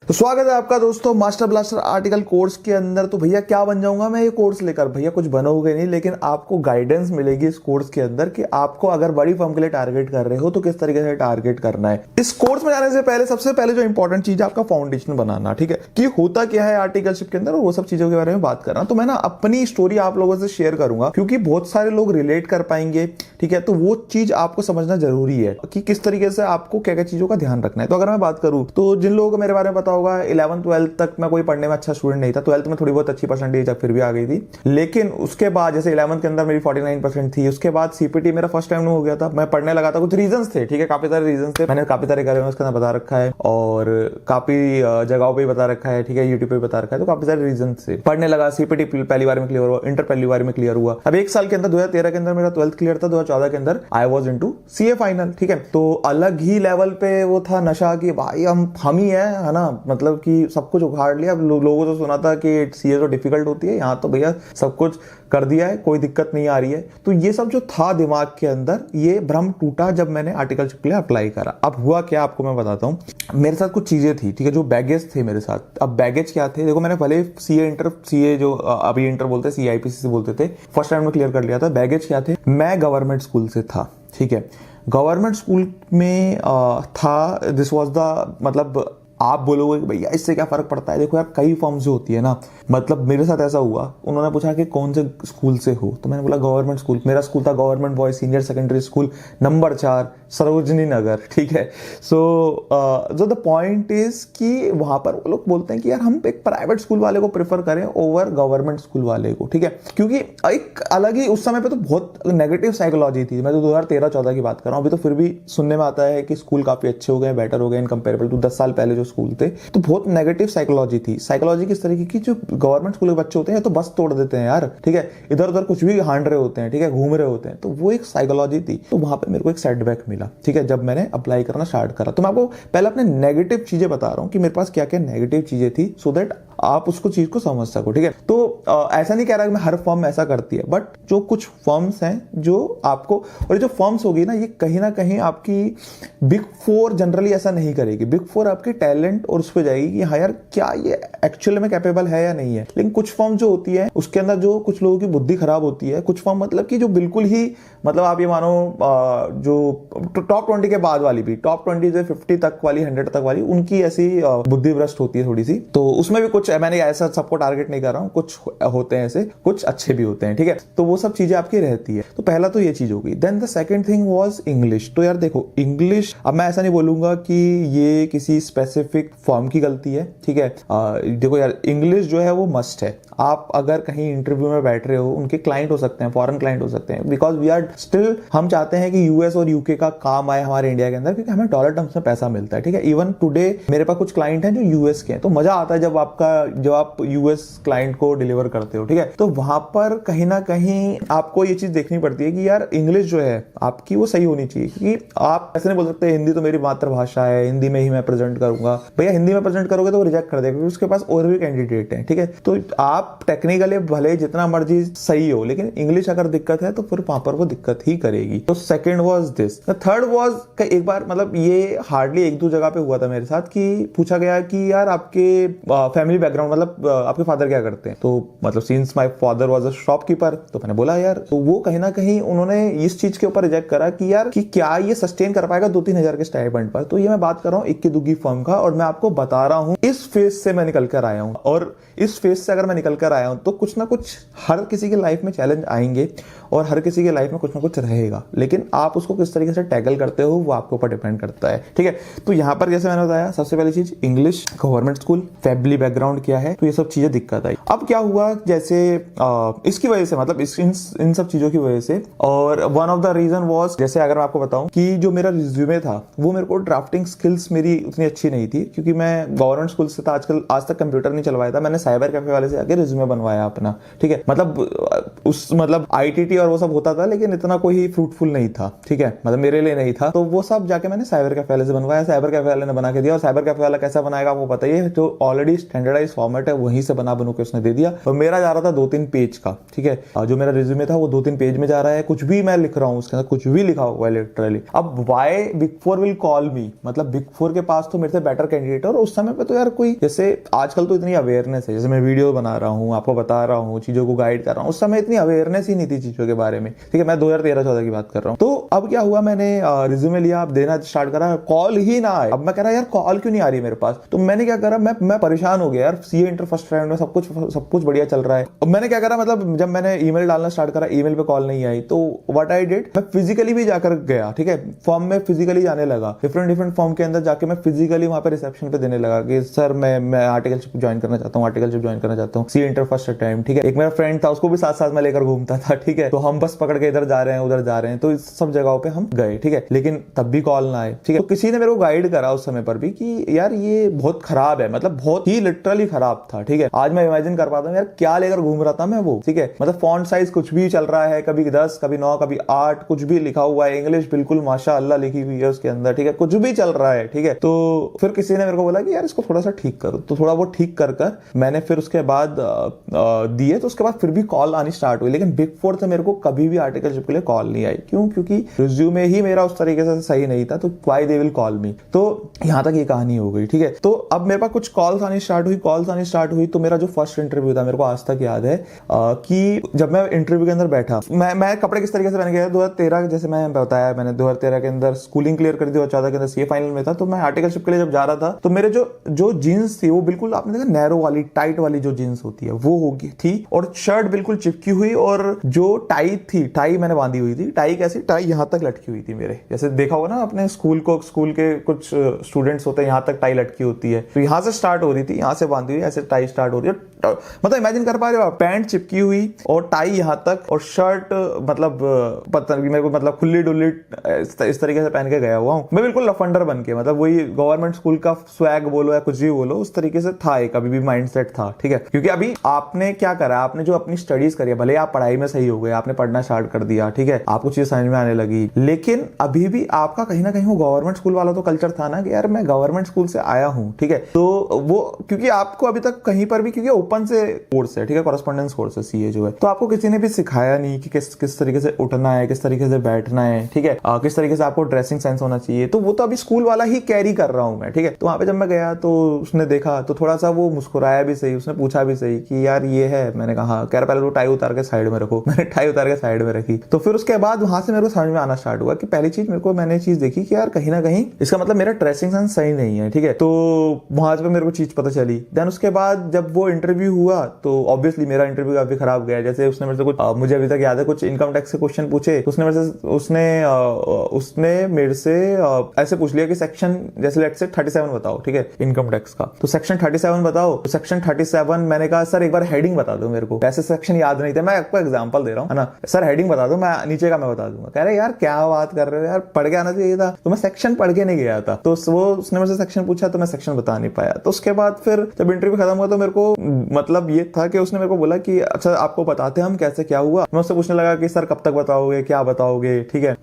तो स्वागत है आपका दोस्तों मास्टर ब्लास्टर आर्टिकल कोर्स के अंदर। तो भैया क्या बन जाऊंगा मैं ये कोर्स लेकर? भैया कुछ बनोगे नहीं, लेकिन आपको गाइडेंस मिलेगी इस कोर्स के अंदर कि आपको अगर बड़ी फर्म के लिए टारगेट कर रहे हो तो किस तरीके से टारगेट करना है। इस कोर्स में जाने से पहले सबसे पहले जो इंपॉर्टेंट चीज है आपका फाउंडेशन बनाना, ठीक है, कि होता क्या है आर्टिकलशिप के अंदर और वो सब चीजों के बारे में बात करना। तो मैं ना अपनी स्टोरी आप लोगों से शेयर करूंगा क्योंकि बहुत सारे लोग रिलेट कर पाएंगे, ठीक है। तो वो चीज आपको समझना जरूरी है कि किस तरीके से आपको क्या क्या चीजों का ध्यान रखना है। तो अगर मैं बात करूं तो जिन लोगों को मेरे बारे में पता होगा, 11th 12th तक मैं कोई पढ़ने में अच्छा स्टूडेंट नहीं था। 12th में थोड़ी बहुत अच्छी परसेंटेज फिर भी आ गई थी, लेकिन उसके बाद जैसे 11th के अंदर मेरी 49% थी। उसके बाद सीपीटी मेरा फर्स्ट टाइम हो गया था, मैं पढ़ने लगा था। कुछ रीजंस थे, ठीक है, काफी सारे रीजंस थे, मैंने काफी सारे करे उसके अंदर बता रखा है और काफी जगहों पे बता रखा है, ठीक है, यूट्यूब पे बता रखा है। तो काफी सारे रीजन थे, पढ़ने लगा। सीपीटी पहली बार में क्लियर हुआ, इंटर पहली बार में क्लियर हुआ। अब एक साल के अंदर 2013 के अंदर मेरा 12th क्लियर था, 2014 के अंदर I was into CA final, ठीक है। तो अलग ही लेवल पे वो था नशा कि भाई हम ही है ना, मतलब कि सब कुछ उखाड़ लिया। लोगों तो सुना था कि सीए तो डिफिकल्ट होती है, यहाँ तो भैया सब कुछ कर दिया है, कोई दिक्कत नहीं आ रही है। तो ये सब जो था दिमाग के अंदर, ये भ्रम टूटा जब मैंने आर्टिकलशिप के लिए अप्लाई करा। अब हुआ क्या आपको मैं बताता हूँ। मेरे साथ कुछ चीजें थी, ठीक है, जो बैगेज थे मेरे साथ। अब बैगेज क्या थे, देखो मैंने भले सीए जो अभी इंटर बोलते हैं, सीआईपीसी से बोलते थे, फर्स्ट टाइम में क्लियर कर लिया था। बैगेज क्या थे, मैं गवर्नमेंट स्कूल से था, ठीक है, गवर्नमेंट स्कूल में था। दिस वाज द, मतलब आप बोलोगे कि भैया इससे क्या फर्क पड़ता है। देखो यार, कई फॉर्म्स जो होती है ना, मतलब मेरे साथ ऐसा हुआ, उन्होंने पूछा कि कौन से स्कूल से हो, तो मैंने बोला गवर्नमेंट स्कूल। मेरा स्कूल था government boys senior secondary school number 4 Sarojini Nagar, ठीक है। सो जो द पॉइंट इज कि वहां पर वो लोग बोलते हैं कि यार हम एक प्राइवेट स्कूल वाले को प्रेफर करें ओवर गवर्नमेंट स्कूल वाले को, ठीक है, क्योंकि एक अलग ही उस समय पे तो बहुत नेगेटिव साइकोलॉजी थी। मैं तो 2013-14 की बात कर रहा हूँ। अभी तो फिर भी सुनने में आता है कि स्कूल काफी अच्छे हो गए, बेटर हो गए इन कंपेरेबल टू 10 साल पहले जो स्कूल थे। तो बहुत नेगेटिव साइकोलॉजी थी। साइकोलॉजी किस तरीके की, जो गवर्नमेंट स्कूल के बच्चे होते हैं तो बस तोड़ देते हैं यार, ठीक है, इधर उधर कुछ भी हांड रहे होते हैं, ठीक है, घूम रहे होते हैं। तो वो एक साइकोलॉजी थी। तो वहां पे मेरे को एक सेटबैक मिला, ठीक है, जब मैंने अप्लाई करना स्टार्ट करा। तो मैं आपको पहले अपने नेगेटिव चीजें बता रहा हूं कि मेरे पास क्या क्या नेगेटिव चीजें थी, सो दैट आप उसको चीज को समझ सको, ठीक है। तो ऐसा नहीं कह रहा कि मैं हर फर्म ऐसा करती है, बट जो कुछ फर्म्स हैं जो आपको, और ये जो फर्म्स होगी ना, ये कहीं ना कहीं आपकी बिग फोर जनरली ऐसा नहीं करेगी। बिग फोर आपके टैलेंट और उस पर जाएगी कि हाँ यार क्या ये एक्चुअली में कैपेबल है या नहीं है। लेकिन कुछ फर्म जो होती है उसके अंदर जो कुछ लोगों की बुद्धि खराब होती है। कुछ फर्म मतलब कि जो बिल्कुल ही, मतलब आप ये मानो जो टॉप 20 के बाद वाली भी, टॉप 20 से 50 तक वाली, 100 तक वाली, उनकी ऐसी बुद्धि भ्रष्ट होती है थोड़ी सी। तो उसमें भी कुछ, मैंने ऐसा सबको टारगेट नहीं कर रहा हूं, कुछ होते हैं ऐसे, कुछ अच्छे भी होते हैं, ठीक है। तो वो सब चीजें आपकी रहती है। तो पहला तो ये चीज होगी। Then the second thing was English. तो यार देखो इंग्लिश, अब मैं ऐसा नहीं बोलूंगा कि ये किसी स्पेसिफिक फॉर्म की गलती है, ठीक है। देखो यार, इंग्लिश जो है वो मस्ट है। आप अगर कहीं इंटरव्यू में बैठ रहे हो, उनके क्लाइंट हो सकते हैं, फॉरेन क्लाइंट हो सकते हैं, बिकॉज वी आर स्टिल, हम चाहते हैं कि यूएस और यूके का काम आए हमारे इंडिया के अंदर, क्योंकि हमें डॉलर टर्म्स में पैसा मिलता है, ठीक है। इवन टुडे मेरे पास कुछ क्लाइंट हैं जो यूएस के हैं। तो मजा आता है जब आप यूएस क्लाइंट को डिलीवर करते हो, ठीक है। तो वहां पर कहीं ना कहीं आपको ये चीज देखनी पड़ती है कि यार इंग्लिश जो है आपकी वो सही होनी चाहिए, क्योंकि आप ऐसे नहीं बोल सकते हिंदी तो मेरी मातृभाषा है, हिंदी में ही मैं प्रेजेंट करूंगा। भैया हिंदी में प्रेजेंट करोगे तो वो रिजेक्ट कर देगा, क्योंकि उसके पास और भी कैंडिडेट हैं, ठीक है। तो आप टेक्निकली भले जितना मर्जी सही हो, लेकिन इंग्लिश अगर दिक्कत है तो फिर वहां पर वो दिक्कत ही करेगी। तो second was this. Third was, एक बार, मतलब ये हार्डली 1-2 जगह पे हुआ था मेरे साथ, कि पूछा गया कि यार आपके फैमिली बैकग्राउंड, मतलब आपके फादर क्या करते हैं। तो मतलब since my father was a shopkeeper, तो मैंने बोला यार, तो वो कहीं ना कहीं उन्होंने इस चीज के ऊपर रिजेक्ट करा कि यार कि क्या ये सस्टेन कर पाएगा 2-3 हजार के स्टाइपेंड पर। तो ये मैं बात कर रहा हूँ इक्की दुग्गी फर्म का, और मैं आपको बता रहा हूँ इस फेज से मैं निकल कर आया हूँ। और इस फेज से अगर मैं निकल कर आया हूं तो कुछ ना कुछ हर किसी की लाइफ में चैलेंज आएंगे और हर किसी की लाइफ में कुछ ना कुछ रहेगा, लेकिन आप उसको किस तरीके से टैकल करते हो वो आपके ऊपर डिपेंड करता है, ठीक है। तो यहां पर जैसे मैंने बताया, सबसे पहली चीज English, government school, family background क्या है, तो ये सब चीजें दिक्कत आई। अब क्या हुआ, जैसे इसकी वजह से, मतलब इन सब चीजों की वजह से, और one of the reason was, जैसे अगर मैं आपको बताऊं कि जो मेरा रिज्यूमे था वो, मेरे को ड्राफ्टिंग स्किल्स मेरी उतनी अच्छी नहीं थी, क्योंकि मैं गवर्नमेंट स्कूल से था, आज तक कंप्यूटर नहीं चलवाया था। मैंने साइबर कैफे वाले से आके रिज्यूमे बनवाया अपना, ठीक है। मतलब आईटीटी और वो सब होता था, लेकिन इतना कोई फ्रूटफुल नहीं था, ठीक है, मतलब मेरे लिए नहीं था। तो वो सब जाके मैंने साइबर कैफे वाले से बनवाया, साइबर कैफे वाले ने बना के दिया। और साइबर कैफे वाला कैसा बनाएगा आपको पता ही है, जो ऑलरेडी स्टैंडर्डाइज साइज फॉर्मेट है वहीं से बना बनू के उसने दे दिया। और मेरा जा रहा था 2-3 पेज का, ठीक है, जो मेरा रिज्यूमे था वो 2-3 पेज में जा रहा है, कुछ भी मैं लिख रहा हूँ उसके अंदर, कुछ भी लिखा हुआ है लिटरली। अब why big four will call me, मतलब बिग फोर के पास तो मेरे से बेटर कैंडिडेट है। और उस समय पे तो यार कोई, जैसे आजकल तो इतनी अवेयरनेस है, जैसे मैं वीडियो बना रहा हूँ, आपको बता रहा हूँ, चीजों को गाइड कर रहा हूँ, उस समय इतनी अवेयरनेस ही नहीं थी चीजों के बारे में, ठीक है। मैं 2013-14 की बात कर रहा हूँ। तो अब क्या हुआ, मैंने रिज्यूमे लिया, अब देना स्टार्ट करा, कॉल ही ना आए। अब मैं कह रहा यार कॉल क्यों नहीं आ रही मेरे पास, तो मैंने क्या करा, मैं परेशान हो गया यार, सीए इंटर फर्स्ट राउंड में सब कुछ बढ़िया चल रहा है। अब मैंने क्या करा, मतलब जब मैंने ईमेल डालना स्टार्ट करा, ईमेल पे कॉल नहीं आई, तो व्हाट आई डिड, मैं फिजिकली भी जाकर गया, ठीक है, फॉर्म में फिजिकली जाने लगा, डिफरेंट फॉर्म के अंदर जाके मैं फिजिकली वहां पे रिसेप्शन पे देने लगा कि सर मैं आर्टिकलशिप ज्वाइन करना चाहता हूँ, सी इंटर फर्स्ट टाइम, ठीक है। एक मेरा फ्रेंड था, उसको भी साथ साथ में लेकर घूमता था, ठीक है, तो हम बस पकड़ के इधर जा रहे हैं उधर जा रहे हैं, तो इस सब जगहों पे हम गए, ठीक है, लेकिन तब भी कॉल ना आए, ठीक है। तो किसी ने मेरे को गाइड करा उस समय पर भी कि यार ये बहुत खराब है, मतलब बहुत ही लिटरली खराब था, ठीक है। आज मैं इमेजिन कर पाता हूँ यार क्या लेकर घूम रहा था मैं वो, ठीक है, मतलब फॉन्ट साइज कुछ भी चल रहा है, कभी 10 कभी 9 कभी 8, कुछ भी लिखा हुआ है, इंग्लिश बिल्कुल माशाअल्लाह लिखी हुई है उसके अंदर, ठीक है, कुछ भी चल रहा है, ठीक है। तो फिर किसी ने मेरे को बोला कि यार इसको थोड़ा सा ठीक करो, तो थोड़ा वो ठीक कर मैंने फिर उसके बाद दिए, तो उसके बाद फिर भी कॉल आनी स्टार्ट हुई, लेकिन बिग फोर से मेरे को कभी भी आर्टिकलशिप के लिए कॉल नहीं आई। क्यों? क्योंकि रिज्यूमे ही मेरा उस तरीके से सही नहीं था, तो व्हाई दे विल कॉल मी। तो यहां तक ये कहानी हो गई, ठीक है। तो अब मेरे पास कुछ कॉल्स आनी स्टार्ट हुई, तो मेरा जो फर्स्ट इंटरव्यू था, मेरे को आज तक याद है कि जब मैं इंटरव्यू के अंदर बैठा, मैं कपड़े किस तरीके से पहन गया, 2013 जैसे मैं बताया, मैंने 2013 के अंदर स्कूलिंग क्लियर कर दी, 2014 के अंदर सीए फाइनल में था, तो मैं आर्टिकलशिप के लिए जब जा रहा था, तो मेरे जो जीन्स थी वो बिल्कुल आपने देखा नैरो वाली, टाइट वाली जो जीन्स होती है वो होगी थी, और शर्ट बिल्कुल चिपकी हुई, और जो टाई मैंने बांधी हुई थी, टाई यहां तक लटकी हुई थी मेरे, जैसे देखा होगा ना अपने स्कूल के कुछ स्टूडेंट्स होते हैं, यहां तक टाई लटकी होती है, तो यहां से स्टार्ट हो रही थी, यहां से बांधी हुई, ऐसे टाई स्टार्ट हो रही है, मतलब इमेजिन कर पा रहे हो, पैंट चिपकी हुई और टाई यहां तक, और शर्ट मतलब पता नहीं मेरे को, मतलब खुली डुल्ली इस तरीके से पहन के गया हुआ हूं मैं, बिल्कुल लफंडर बन के, मतलब वही गवर्नमेंट स्कूल का स्वैग बोलो या कुछ भी बोलो, उस तरीके से था एक अभी भी माइंडसेट था, ठीक है। क्योंकि अभी आपने क्या करा, आपने जो अपनी स्टडीज करी, भले आप पढ़ाई में सही हो गए, आपने पढ़ना स्टार्ट कर दिया, ठीक है, आपको चीज समझ में आने लगी, लेकिन अभी भी आपका कहीं ना कहीं वो गवर्नमेंट स्कूल वाला तो कल्चर था ना कि यार मैं गवर्नमेंट स्कूल से आया हूं, ठीक है। तो वो क्योंकि आपको अभी तक कहीं पर भी, क्योंकि ओपन से कोर्स है, ठीक है, कॉरेस्पॉन्डेंस कोर्स है सीए जो है, तो आपको किसी ने भी सिखाया नहीं कि किस तरीके से उठना है, किस तरीके से बैठना है, ठीक है, किस तरीके से आपको ड्रेसिंग सेंस होना चाहिए, तो वो तो अभी स्कूल वाला ही कैरी कर रहा हूं मैं, ठीक है। तो वहां पे जब मैं गया तो उसने देखा, तो थोड़ा सा वो मुस्कुराया भी सही, उसने पूछा भी सही कि यार ये है, मैंने कहा कह रहा पहले तो टाई उतार के साइड में रखो, मैंने टाई उतार के साइड में रखी, तो फिर उसके बाद वहां से मेरे को समझ में आना स्टार्ट हुआ कि पहली चीज मैंने चीज देखी कि यार कहीं ना कहीं इसका मतलब मेरा ड्रेसिंग सेंस सही नहीं है, ठीक है, तो वहां पे मेरे को चीज पता चली। देन उसके बाद जब वो इंटरव्यू हुआ, तो ऑब्वियसली मेरा इंटरव्यू काफी खराब गया, जैसे उसने मेरे से कुछ मुझे अभी तक याद है, कुछ इनकम टैक्स के क्वेश्चन पूछे, उसने मेरे से ऐसे पूछ लिया कि सेक्शन जैसे लेट्स से 37 बताओ, ठीक है, इनकम टैक्स का, तो सेक्शन 37 बताओ, तो सेक्शन 37 मैंने कहा सर एक बार हेडिंग बता दो मेरे को, ऐसे सेक्शन याद नहीं थे, मैं आपको एग्जांपल दे रहा हूं, है ना, सर हेडिंग बता दो, मैं नीचे का मैं बता दूंगा। कह रहे यार क्या बात कर रहे हो यार, पढ़ के आना चाहिए था, तो मैं सेक्शन पढ़ के नहीं गया था, तो वो उसने मेरे से सेक्शन पूछा, तो मैं सेक्शन बता नहीं पाया। तो उसके बाद फिर जब इंटरव्यू खत्म हुआ, तो मेरे को मतलब ये था कि उसने मेरे को बोला कि अच्छा आपको बताते हम कैसे क्या हुआ। मैं उससे पूछने लगा कि सर कब तक बताओगे, क्या बताओगे, ठीक है।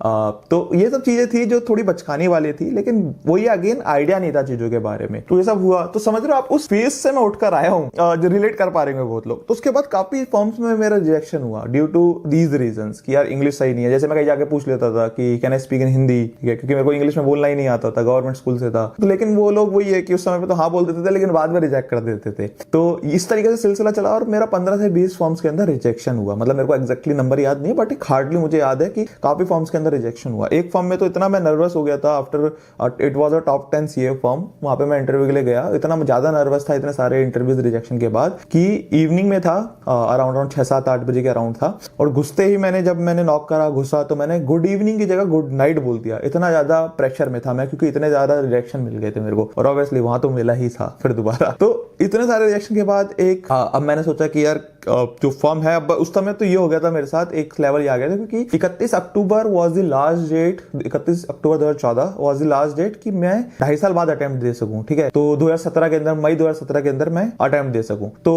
तो ये सब चीजें थी जो थोड़ी बचकानी वाली थी, लेकिन वही अगेन आइडिया नहीं था चीजों के बारे में, तो ये सब हुआ। तो समझ रहे हो आप, उस फेज से मैं उठकर आया हूँ, जो रिलेट कर पा रहे हैं बहुत लोग। तो उसके बाद काफी फॉर्म्स में मेरा रिजेक्शन हुआ ड्यू टू दीज रीजंस कि यार इंग्लिश सही नहीं है। जैसे मैं कहीं जाके पूछ लेता था कि can I speak in Hindi, ठीक है, क्योंकि मेरे को इंग्लिश में बोलना ही नहीं आता था, गवर्नमेंट स्कूल से था, तो लेकिन वो लोग वही है कि उस समय पे तो हाँ बोल देते थे, लेकिन बाद में रिजेक्ट कर देते थे। तो इस तरीके से सिलसिला चला और मेरा 15 से 20 फॉर्म्स के अंदर रिजेक्शन हुआ। मतलब मेरे को एक्जैक्टली नंबर याद नहीं है, बट हार्डली मुझे याद है कि काफी फॉर्म्स के अंदर रिजेक्शन हुआ। एक फॉर्म में तो इतना मैं नर्वस हो गया था, after it was a top 10 CA form, वहां पे मैं इंटरव्यू के लिए गया, इतना ज्यादा नर्वस था इतने सारे इंटरव्यूज रिजेक्शन के बाद कि इवनिंग में था, अराउंड 6-7-8 बजे के अराउंड था, और घुसते ही जब मैंने नॉक करा, घुसा, तो मैंने गुड इवनिंग की जगह गुड नाइट बोल दिया। इतना ज्यादा प्रेशर में था मैं, क्योंकि इतने ज्यादा रिजेक्शन मिल गए थे मेरे को, और ऑब्वियसली वहां तो मिला ही था फिर दोबारा। तो इतने सारे रिजेक्शन के बाद अब मैंने सोचा कि यार जो फॉर्म है, अब उस समय तो ये हो गया था मेरे साथ, एक लेवल ही आ गया था, क्योंकि 31 October was the last date, 31 October 2014 was the last date कि मैं 2.5 साल बाद अटेम्प्ट दे सकूं, ठीक है। तो 2017 के अंदर, मई 2017 के अंदर मैं अटेम्प्ट दे सकूं। तो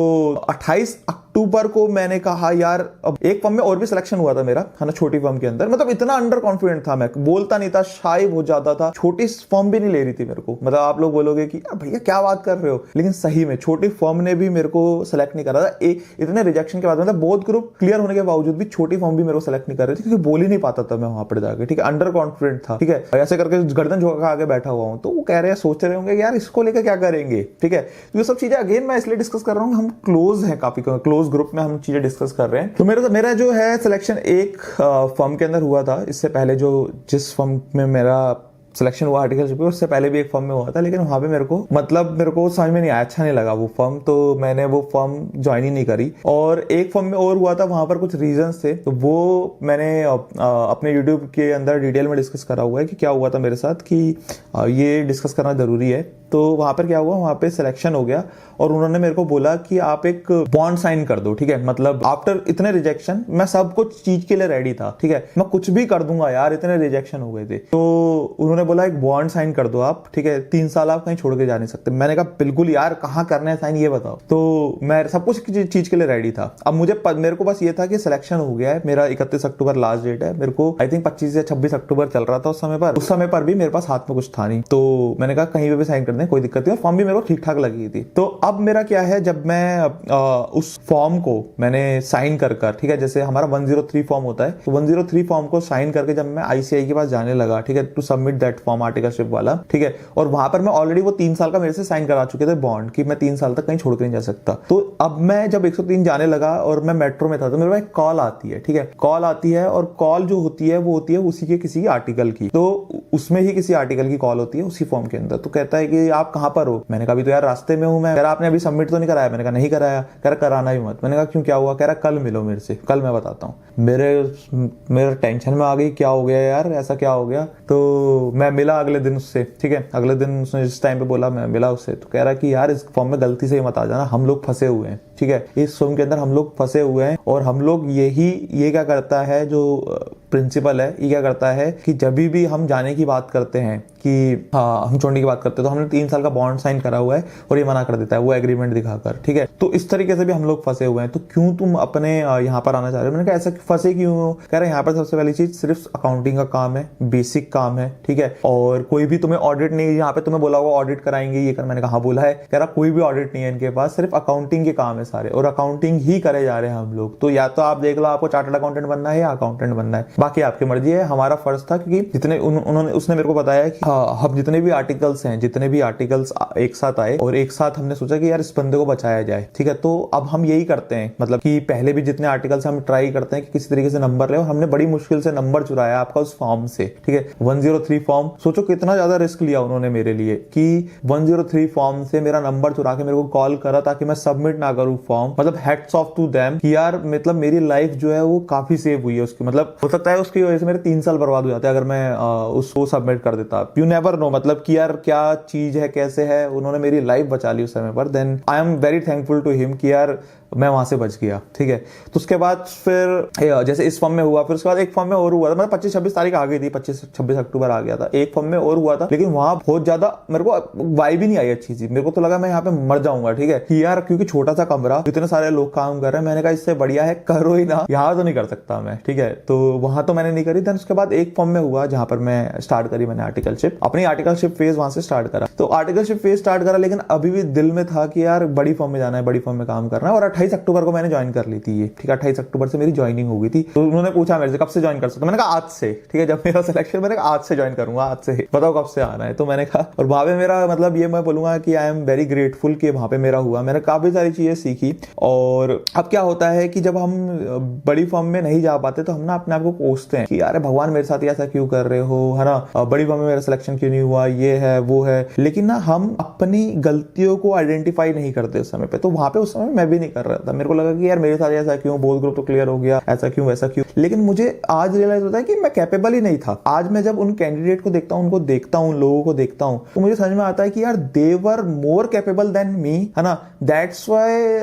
28 अक्टूबर को मैंने कहा यार अब एक फॉर्म में और भी सिलेक्शन हुआ था मेरा, है ना, छोटी फॉर्म के अंदर। मतलब इतना अंडर कॉन्फिडेंट था, मैं बोलता नहीं था, शाय बहुत ज्यादा था, छोटी फॉर्म भी नहीं ले रही थी मेरे को। मतलब आप लोग बोलोगे कि भैया क्या बात कर रहे हो, लेकिन सही में छोटी फॉर्म ने भी मेरे को सेलेक्ट नहीं करा था। इतने रिजेक्शन के बाद, मतलब बहुत ग्रुप क्लियर होने के बावजूद भी छोटी फॉर्म भी मेरे को सेलेक्ट नहीं कर रही थी, क्योंकि बोल ही नहीं पाता था मैं वहां पर जाके, ठीक है, अंडर कॉन्फिडेंट था, ठीक है, ऐसे करके गर्दन झुका के आगे बैठा हुआ हूं। तो वो कह रहे हैं, सोच रहे होंगे यार इसको लेकर क्या करेंगे, ठीक है। तो ये सब चीजें अगेन मैं इसलिए डिस्कस कर रहा हूँ, हम क्लोज हैं, काफी क्लोज ग्रुप में हम चीजें डिस्कस कर रहे हैं। तो मेरा जो है सिलेक्शन एक फर्म के अंदर हुआ था, इससे पहले जो जिस फर्म में मेरा सिलेक्शन हुआ आर्टिकलशिप, उससे पहले भी एक फर्म में हुआ था, लेकिन वहां पे मेरे को समझ में नहीं आया, अच्छा नहीं लगा वो फर्म, तो मैंने वो फर्म ज्वाइन ही नहीं करी। और एक फर्म में और हुआ था, वहां पर कुछ रीजंस थे, तो वो मैंने अपने यूट्यूब के अंदर डिटेल में डिस्कस करा हुआ है कि क्या हुआ था मेरे साथ, कि ये डिस्कस करना जरूरी है। तो वहां पर क्या हुआ, वहां पे सिलेक्शन हो गया और उन्होंने मेरे को बोला कि आप एक बॉन्ड साइन कर दो, ठीक है। मतलब आफ्टर इतने रिजेक्शन मैं सब कुछ चीज के लिए रेडी था, ठीक है, मैं कुछ भी कर दूंगा यार, इतने रिजेक्शन हो गए थे। तो उन्होंने बोला एक बॉन्ड साइन कर दो आप, ठीक है, 3 साल आप कहीं छोड़ के जा नहीं सकते। मैंने कहा बिल्कुल यार, कहाँ करना है साइन ये बताओ। तो मैं सब कुछ चीज के लिए रेडी था। अब मेरे को बस ये था कि सिलेक्शन हो गया है, मेरा 31 अक्टूबर लास्ट डेट है, मेरे को आई थिंक 25 या 26 अक्टूबर चल रहा था उस समय पर भी मेरे पास हाथ में कुछ था नहीं। तो मैंने कहा कहीं पे भी साइन कर दें, कोई दिक्कत नहीं। और फॉर्म भी मेरे को ठीक ठाक लगी थी। तो अब मेरा क्या है, जब मैं उस फॉर्म को मैंने साइन कर, ठीक है, जैसे हमारा 103 फॉर्म होता है, तो 103 फॉर्म को साइन करके जब मैं आईसीआई के पास जाने लगा, ठीक है, to submit that form articleship वाला, ठीक है, और वहां पर मैं ऑलरेडी वो 3 साल का मेरे से साइन करा चुके थे बॉन्ड, कि मैं 3 साल तक कहीं छोड़ के नहीं जा सकता। तो अब मैं जब 103 जाने लगा और मैं मेट्रो में था, तो मेरे पास एक कॉल आती है, ठीक है, कॉल आती है, और कॉल जो होती है वो होती है उसी के किसी आर्टिकल की, तो उसमें ही किसी आर्टिकल की कॉल होती है उसी फॉर्म के अंदर। तो कहता है कि आप कहां पर हो। मैंने कहा अभी तो यार रास्ते में हूं मैं। कह रहा आपने अभी सबमिट तो नहीं कराया। मैंने कहा नहीं कराया। कह रहा कराना भी मत। मैंने कहा क्यों, क्या हुआ। कह रहा कल मिलो मेरे से, कल मैं बताता हूँ। मेरे टेंशन में आ गई, क्या हो गया यार, ऐसा क्या हो गया। तो मैं मिला अगले दिन उससे, ठीक है, अगले दिन उसने जिस टाइम पे बोला मैं मिला उससे, तो कह रहा कि यार इस फॉर्म में गलती से ही मत आ जाना, हम लोग फंसे हुए हैं, ठीक है, इस फॉर्म के अंदर हम लोग फंसे हुए हैं। और हम लोग ये क्या करता है, जो प्रिंसिपल है, ये क्या करता है कि जब भी हम जाने की बात करते हैं, कि हाँ हम छोड़ने की बात करते हैं, तो हमने 3 साल का बॉन्ड साइन करा हुआ है और ये मना कर देता है वो एग्रीमेंट दिखाकर, ठीक है। तो इस तरीके से भी हम लोग फंसे हुए हैं। तो क्यों तुम अपने यहाँ पर आना चाह रहे हो। मैंने कहा ऐसा फंसे क्यों हो। कह रहे यहाँ पर सबसे पहली चीज सिर्फ अकाउंटिंग का काम है, बेसिक काम है, ठीक है, और कोई भी तुम्हें ऑडिट नहीं, यहाँ पे तुम्हें बोला हुआ ऑडिट कराएंगे ये कर। मैंने कहा बोला है। कह रहा कोई भी ऑडिट नहीं है इनके पास, सिर्फ अकाउंटिंग के काम है सारे, और अकाउंटिंग ही करे जा रहे हैं हम लोग। तो या तो आप देख लो आपको चार्टर्ड अकाउंटेंट बनना है या अकाउंटेंट बनना है, बाकी आपकी मर्जी है। हमारा फर्ज था, क्योंकि जितने उसने मेरे को बताया कि हम जितने भी आर्टिकल्स हैं, जितने भी आर्टिकल्स एक साथ आए, और एक साथ हमने सोचा कि यार इस बंदे को बचाया जाए, ठीक है। तो अब हम यही करते हैं, मतलब कि पहले भी जितने आर्टिकल्स हम ट्राई करते हैं कि किसी तरीके से नंबर ले, और हमने बड़ी मुश्किल से नंबर चुराया आपका उस फॉर्म से, ठीक है। 103 फॉर्म, सोचो कितना ज्यादा रिस्क लिया उन्होंने मेरे लिए, कि 103 फॉर्म से मेरा नंबर चुरा के मेरे को कॉल करा ताकि मैं सबमिट ना करूं फॉर्म। मतलब हैट्स ऑफ टू देम, कि यार मतलब मेरी लाइफ जो है वो काफी सेव हुई है उसकी। मतलब हो सकता है उसकी वजह से मेरे 3 साल बर्बाद हो जाते अगर मैं उसको सबमिट कर देता। यू नेवर नो, मतलब कि यार क्या चीज है, कैसे है, उन्होंने मेरी लाइफ बचा ली उस समय पर। Then I am very thankful to him कि यार मैं वहां से बच गया, ठीक है। तो उसके बाद फिर जैसे इस फॉर्म में हुआ, फिर उसके बाद एक फॉर्म में और हुआ था, मतलब 25-26 तारीख आ गई थी, 25-26 अक्टूबर आ गया था। एक फॉर्म में और हुआ था, लेकिन वहां बहुत ज्यादा मेरे को वाइब ही नहीं आई अच्छी सी। मेरे को तो लगा मैं यहाँ पे मर जाऊंगा, ठीक है, कि यार क्योंकि छोटा सा कमरा, इतने सारे लोग काम कर रहे हैं। मैंने कहा इससे बढ़िया है करो ही ना, यहाँ तो नहीं कर सकता मैं, ठीक है। तो वहां तो मैंने नहीं करी। देन उसके बाद एक फॉर्म में हुआ जहां पर मैं स्टार्ट करी मैंने आर्टिकलशिप, अपनी आर्टिकलशिप फेज वहां से स्टार्ट करा। तो आर्टिकलशिप फेज स्टार्ट करा, लेकिन अभी भी दिल में था कि यार बड़ी फॉर्म में जाना है, बड़ी फॉर्म में काम करना है। और 28 अक्टूबर को मैंने ज्वाइन कर ली थी ये, ठीक है, 28 अक्टूबर से मेरी ज्वाइनिंग हो गई थी। तो उन्होंने पूछा मेरे से कब से ज्वाइन कर सकते, मैंने कहा आज से, ठीक है। जब मेरा सिलेक्शन, मैंने कहा आज से ज्वाइन करूंगा, आज से, बताओ कब से आना है। तो मैंने कहा, और वहां पे मेरा मतलब ये मैं बोलूंगा कि आई एम वेरी ग्रेटफुल कि वहां पे मेरा हुआ। मैंने काफी सारी चीजें सीखी। और अब क्या होता है कि जब हम बड़ी फॉर्म में नहीं जा पाते तो हम ना अपने आप को कोसते हैं कि यार भगवान मेरे साथ ऐसा क्यों कर रहे हो, है ना, बड़ी फॉर्म में मेरा सिलेक्शन क्यों नहीं हुआ, ये है वो है। लेकिन ना हम अपनी गलतियों को आइडेंटिफाई नहीं करते उस समय पे। तो वहां पे उस समय मैं भी नहीं कर रहा था। मेरे को लगा कि यार मेरे साथ ऐसा क्यों, बोल ग्रुप तो क्लियर हो गया, ऐसा क्यों वैसा क्यों। लेकिन मुझे आज रियलाइज होता है कि मैं कैपेबल ही नहीं था। आज मैं जब उन कैंडिडेट को देखता हूं, उनको देखता हूं, लोगों को देखता हूं, तो मुझे समझ में आता है कि यार दे वर मोर कैपेबल देन मी, है ना। That's why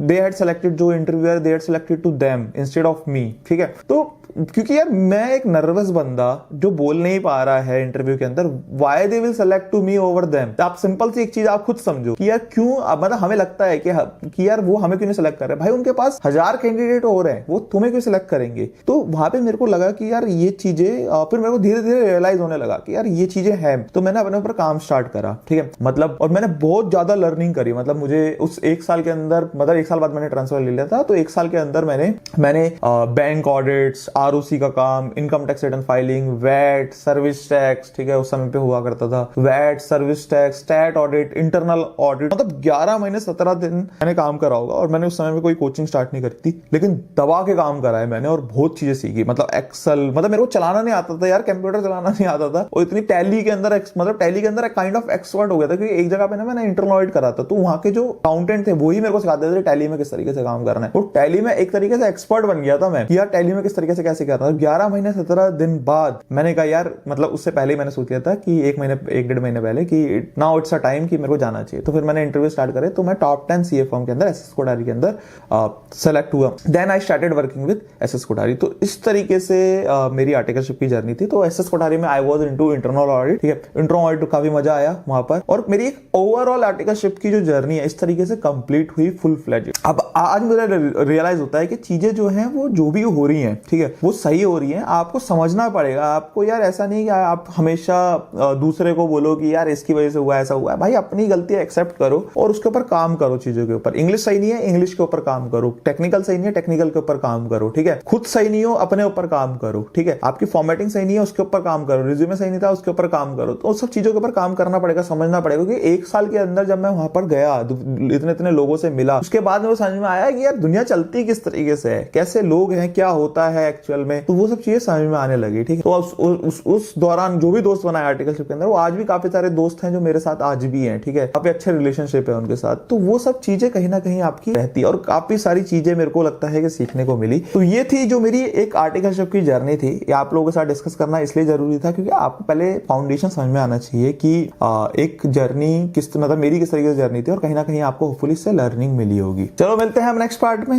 they had selected, जो interviewer they had selected to them instead of me, ठीक है। तो क्योंकि यार मैं एक नर्वस बंदा जो बोल नहीं पा रहा है इंटरव्यू के अंदर, why they will select to me over them. आप सिंपल सी एक चीज आप खुद समझो कि यार क्यों, मतलब हमें लगता है कि यार वो हमें क्यों नहीं सेलेक्ट कर रहे, भाई उनके पास 1000 कैंडिडेट हो रहे हैं, वो तुम्हें क्यों सिलेक्ट करेंगे। तो वहां पे मेरे को लगा कि यार ये चीजें, फिर मेरे को धीरे धीरे रियलाइज होने लगा कि यार ये चीजें हैं। तो मैंने अपने ऊपर काम स्टार्ट करा, ठीक है, मतलब, और मैंने बहुत ज्यादा लर्निंग करी। मतलब मुझे उस एक साल के अंदर, मतलब एक साल बाद मैंने ट्रांसफर ले लिया था, तो एक साल के अंदर मैंने बैंक ऑडिट्स, आरओसी का काम, income tax return filing, VAT, service tax, ठीक है, उस समय पे हुआ करता था, VAT, service tax, stat audit, internal audit, मतलब 11 महीने 17 दिन मैंने काम करा होगा। और मैंने उस समय में कोई कोचिंग स्टार्ट नहीं करी थी, लेकिन दबा के काम करा है मैंने और बहुत चीजें सीखी। मतलब एक्सेल, मतलब मेरे को चलाना नहीं आता था यार, कंप्यूटर चलाना नहीं आता था, और इतनी टैली के अंदर, मतलब टैली के अंदर एक काइंड ऑफ एक्सपर्ट हो गया था, क्योंकि एक जगह पे ना मैंने इंटरनल ऑडिट करा था, तो वहां के जो अकाउंटेंट थे वही मेरे को सिखाते थे टैली में किस तरीके से काम करना है। तो टैली में एक तरीके से एक्सपर्ट बन गया था मैं, यार टैली में किस तरीके से कैसे करना है। 11 महीने 17 दिन बाद मैंने कहा यार, मतलब उससे पहले मैंने सोच लिया था कि 1-1.5 महीने पहले कि नाउ इट्स अ टाइम कि मेरे को जाना चाहिए। तो फिर मैंने इंटरव्यू स्टार्ट करे, तो मैं टॉप 10 सीए फर्म के अंदर, एसएस कोठारी के अंदर सेलेक्ट हुआ। Then I started working with SS Kothari. तो इस तरीके से मेरी आर्टिकलशिप की जर्नी थी। तो एसएस कोठारी में I was into internal audit, ठीक है, इंटरनल ऑडिट काफी मजा आया वहां पर, और मेरी एक ओवरऑल आर्टिकलशिप की जो जर्नी है इस तरीके से कंप्लीट हुई, फुल फ्लेज। अब आज मुझे रियलाइज होता है कि चीजें जो हैं वो जो भी हो रही हैं, ठीक है, वो सही हो रही हैं, आपको समझना पड़ेगा। आपको यार ऐसा नहीं कि आप हमेशा दूसरे को बोलो कि यार इसकी वजह से हुआ, ऐसा हुआ है। भाई अपनी गलती एक्सेप्ट करो और उसके ऊपर काम करो, चीजों के ऊपर। इंग्लिश सही नहीं है, इंग्लिश के ऊपर काम करो। टेक्निकल सही नहीं है, टेक्निकल के ऊपर काम करो, ठीक है। खुद सही नहीं हो, अपने ऊपर काम करो, ठीक है। आपकी फॉर्मेटिंग सही नहीं है, उसके ऊपर काम करो। रिज्यूमे सही नहीं था, उसके ऊपर काम करो। तो उस सब चीजों के ऊपर काम करना पड़ेगा, समझना पड़ेगा। क्योंकि एक साल के अंदर जब मैं वहां पर गया, इतने इतने लोगों से मिला, उसके बाद में समझ में आया कि यार दुनिया चलती किस तरीके से है, कैसे लोग हैं, क्या होता है एक्चुअल में। तो वो सब चीजें समझ में आने लगी, ठीक है। तो उस दौरान जो भी दोस्त बनाए आर्टिकलशिप के अंदर, वो आज भी काफी सारे दोस्त हैं जो मेरे साथ आज भी हैं, ठीक है। काफी अच्छे रिलेशनशिप है उनके साथ। तो वो सब चीजें कहीं ना कहीं आपकी रहती है, और काफी सारी चीजें मेरे को लगता है कि सीखने को मिली। तो ये थी जो मेरी एक आर्टिकलशिप की जर्नी थी। ये आप लोगों के साथ डिस्कस करना इसलिए जरूरी था क्योंकि आपको पहले फाउंडेशन समझ में आना चाहिए कि एक जर्नी मतलब मेरी किस तरीके से जर्नी थी, और कहीं ना कहीं आपको होपफुली इससे लर्निंग मिली होगी। चलो मिलते हैं हम नेक्स्ट पार्ट में।